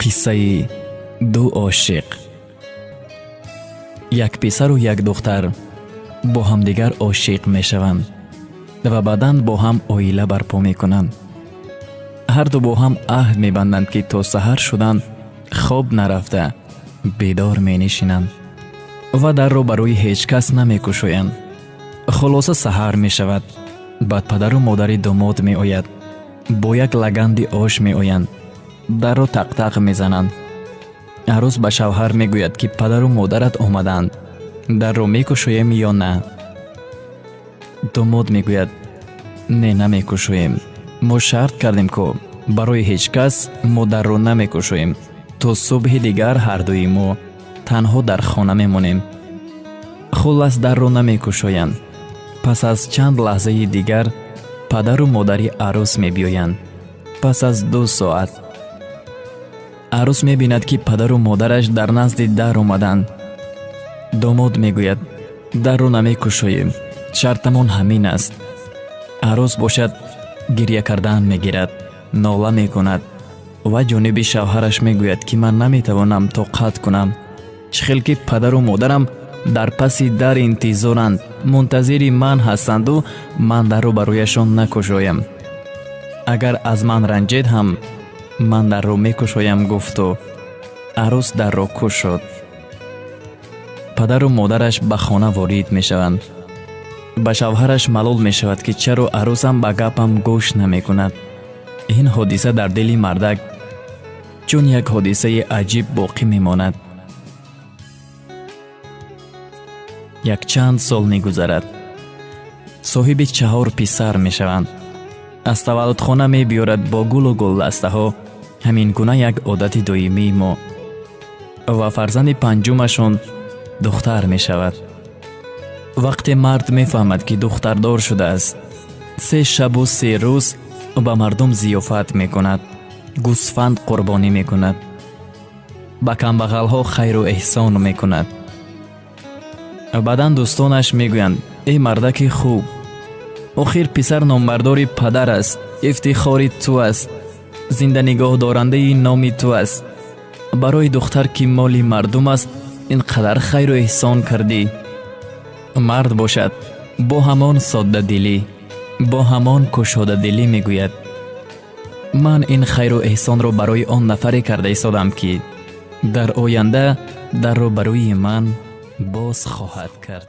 قصه دو عاشق. یک پسر و یک دختر با همدیگر عاشق می شوند و بعداً با هم عائله برپا می کنند. هر دو با هم عهد می بندند که تا سحر شدن خواب نرفته بیدار می نشینند و در رو برای هیچ کس نمی گشایند. خلاصه سحر می شود. بعد پدر و مادر داماد می آید. با یک لگند آش می آیند. در رو تق تق می زنند. عروس به شوهر می گوید که پدر و مادرت آمدند. در رو می گشایم یا نه؟ داماد می گوید نه نمی گشایم. ما شرط کردیم که برای هیچ کس ما در رو نمی گشایم تا صبح دیگر هر دوی ما تنها در خانه می مونیم. خلاص در رو نمی گشایند. پس از چند لحظه دیگر پدر و مادری عروس می بیایند. پس از 2 ساعت عروس می بیند که پدر و مادرش در نزد در آمدند. داماد می گوید در رو نمی گشاییم. شرطمان همین است. عروس باشد گریه کردن می گیرد، ناله می کند و جانب شوهرش می گوید که من نمی توانم طاقت کنم. چخیل که پدر و مادرم در پس در انتظارند، منتظر من هستند و من در رو برایشان نکشایم. اگر از من رنجید هم من در رو می کشایم گفت و عروس در رو کشد. پدر و مادرش به خانه وارد می شوند. به شوهرش معلوم می شود که چرا عروسم به گپم گوش نمی کند. این حادثه در دل مردک چون یک حادثه عجیب باقی می ماند. یک چند سال می گذرد. صاحب 4 پسر می شوند. از تولدخانه می بیارد با گل و گلدسته ها. همین گونه یک عادت دائمی ما. و فرزند 5مشون دختر می شود. وقتی مرد می فهمد که دختردار شده است 3 شب و 3 روز به مردم ضیافت می کند. گوسفند قربانی می کند. به کمبغل ها خیر و احسان می کند. بعداً دوستانش می گویند ای مردک خوب، آخر پسر نامبردار پدر است، افتخار تو است، زنده نگاه دارنده نام تو است. برای دختر که مال مردم است اینقدر خیر و احسان کردی. مرد باشد با همان ساده دلی، با همان گشاده دلی می گوید من این خیر و احسان را برای آن نفری کرده ایستادم که در آینده در رو برای من باز خواهد کرد.